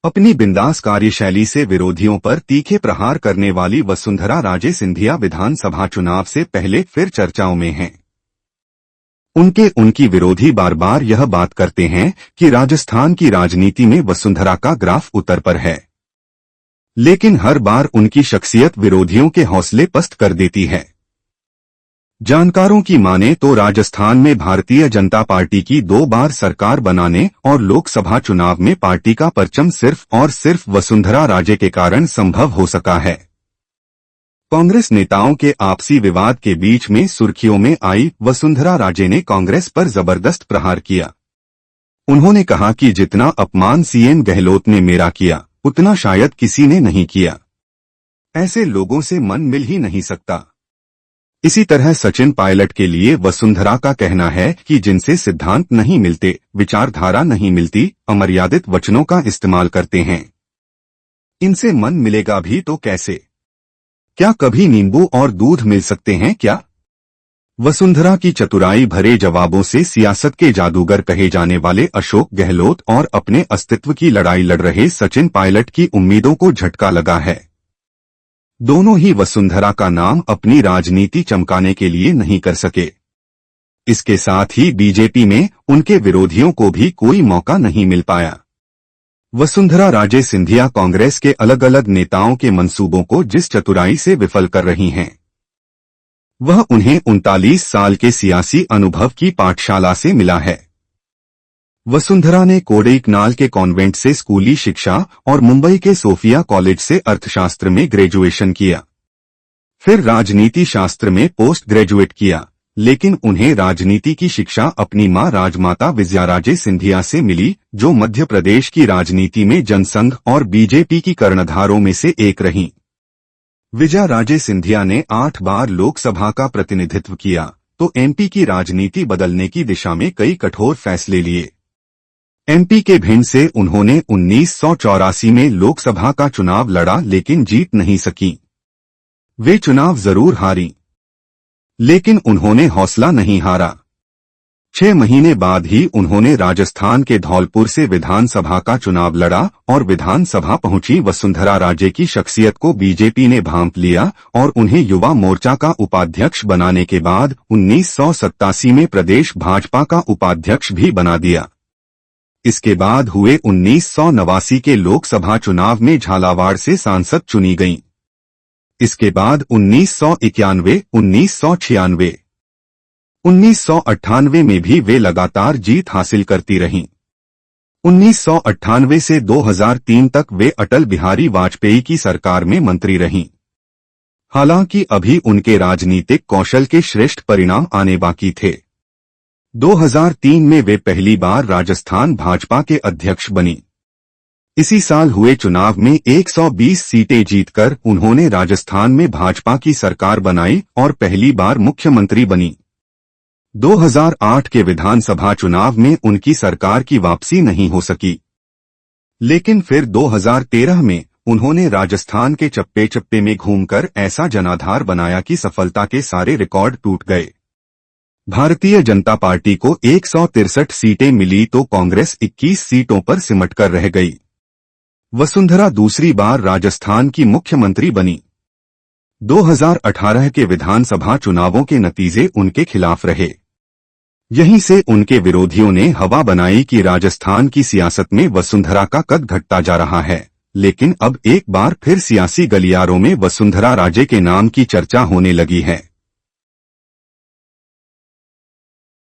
अपनी बिंदास कार्यशैली से विरोधियों पर तीखे प्रहार करने वाली वसुंधरा राजे सिंधिया विधानसभा चुनाव से पहले फिर चर्चाओं में हैं। उनकी विरोधी बार बार यह बात करते हैं कि राजस्थान की राजनीति में वसुंधरा का ग्राफ उतर पर है, लेकिन हर बार उनकी शख्सियत विरोधियों के हौसले पस्त कर देती है। जानकारों की माने तो राजस्थान में भारतीय जनता पार्टी की 2 बार सरकार बनाने और लोकसभा चुनाव में पार्टी का परचम सिर्फ और सिर्फ वसुंधरा राजे के कारण संभव हो सका है। कांग्रेस नेताओं के आपसी विवाद के बीच में सुर्खियों में आई वसुंधरा राजे ने कांग्रेस पर जबरदस्त प्रहार किया। उन्होंने कहा कि जितना अपमान सीएम गहलोत ने मेरा किया, उतना शायद किसी ने नहीं किया। ऐसे लोगों से मन मिल ही नहीं सकता। इसी तरह सचिन पायलट के लिए वसुंधरा का कहना है कि जिनसे सिद्धांत नहीं मिलते, विचारधारा नहीं मिलती, अमर्यादित वचनों का इस्तेमाल करते हैं, इनसे मन मिलेगा भी तो कैसे? क्या कभी नींबू और दूध मिल सकते हैं क्या? वसुंधरा की चतुराई भरे जवाबों से सियासत के जादूगर कहे जाने वाले अशोक गहलोत और अपने अस्तित्व की लड़ाई लड़ रहे सचिन पायलट की उम्मीदों को झटका लगा है। दोनों ही वसुंधरा का नाम अपनी राजनीति चमकाने के लिए नहीं कर सके। इसके साथ ही बीजेपी में उनके विरोधियों को भी कोई मौका नहीं मिल पाया। वसुंधरा राजे सिंधिया कांग्रेस के अलग अलग नेताओं के मंसूबों को जिस चतुराई से विफल कर रही हैं, वह उन्हें 39 साल के सियासी अनुभव की पाठशाला से मिला है। वसुंधरा ने कोडईकनाल के कॉन्वेंट से स्कूली शिक्षा और मुंबई के सोफिया कॉलेज से अर्थशास्त्र में ग्रेजुएशन किया। फिर राजनीति शास्त्र में पोस्ट ग्रेजुएट किया, लेकिन उन्हें राजनीति की शिक्षा अपनी मां राजमाता विजयाराजे सिंधिया से मिली, जो मध्य प्रदेश की राजनीति में जनसंघ और बीजेपी की कर्णधारों में से एक रहीं। विजयाराजे सिंधिया ने 8 बार लोकसभा का प्रतिनिधित्व किया तो एमपी की राजनीति बदलने की दिशा में कई कठोर फैसले लिए। एमपी के भिंड से उन्होंने 1984 में लोकसभा का चुनाव लड़ा, लेकिन जीत नहीं सकी। वे चुनाव जरूर हारी, लेकिन उन्होंने हौसला नहीं हारा। 6 महीने बाद ही उन्होंने राजस्थान के धौलपुर से विधानसभा का चुनाव लड़ा और विधानसभा पहुंची वसुंधरा राजे की शख्सियत को बीजेपी ने भांप लिया और उन्हें युवा मोर्चा का उपाध्यक्ष बनाने के बाद 1987 में प्रदेश भाजपा का उपाध्यक्ष भी बना दिया। इसके बाद हुए 1989 के लोकसभा चुनाव में झालावाड़ से सांसद चुनी गईं। इसके बाद 1991, 1996, 1998 में भी वे लगातार जीत हासिल करती रहीं। 1998 से 2003 तक वे अटल बिहारी वाजपेयी की सरकार में मंत्री रहीं। हालांकि अभी उनके राजनीतिक कौशल के श्रेष्ठ परिणाम आने बाकी थे। 2003 में वे पहली बार राजस्थान भाजपा के अध्यक्ष बनी। इसी साल हुए चुनाव में 120 सीटें जीतकर उन्होंने राजस्थान में भाजपा की सरकार बनाई और पहली बार मुख्यमंत्री बनी। 2008 के विधानसभा चुनाव में उनकी सरकार की वापसी नहीं हो सकी, लेकिन फिर 2013 में उन्होंने राजस्थान के चप्पे चप्पे में घूमकर ऐसा जनाधार बनाया कि सफलता के सारे रिकॉर्ड टूट गए। भारतीय जनता पार्टी को 163 सीटें मिली तो कांग्रेस 21 सीटों पर सिमटकर रह गई। वसुंधरा दूसरी बार राजस्थान की मुख्यमंत्री बनी। 2018 के विधानसभा चुनावों के नतीजे उनके खिलाफ रहे। यहीं से उनके विरोधियों ने हवा बनाई कि राजस्थान की सियासत में वसुंधरा का कद घटता जा रहा है, लेकिन अब एक बार फिर सियासी गलियारों में वसुंधरा राजे के नाम की चर्चा होने लगी है।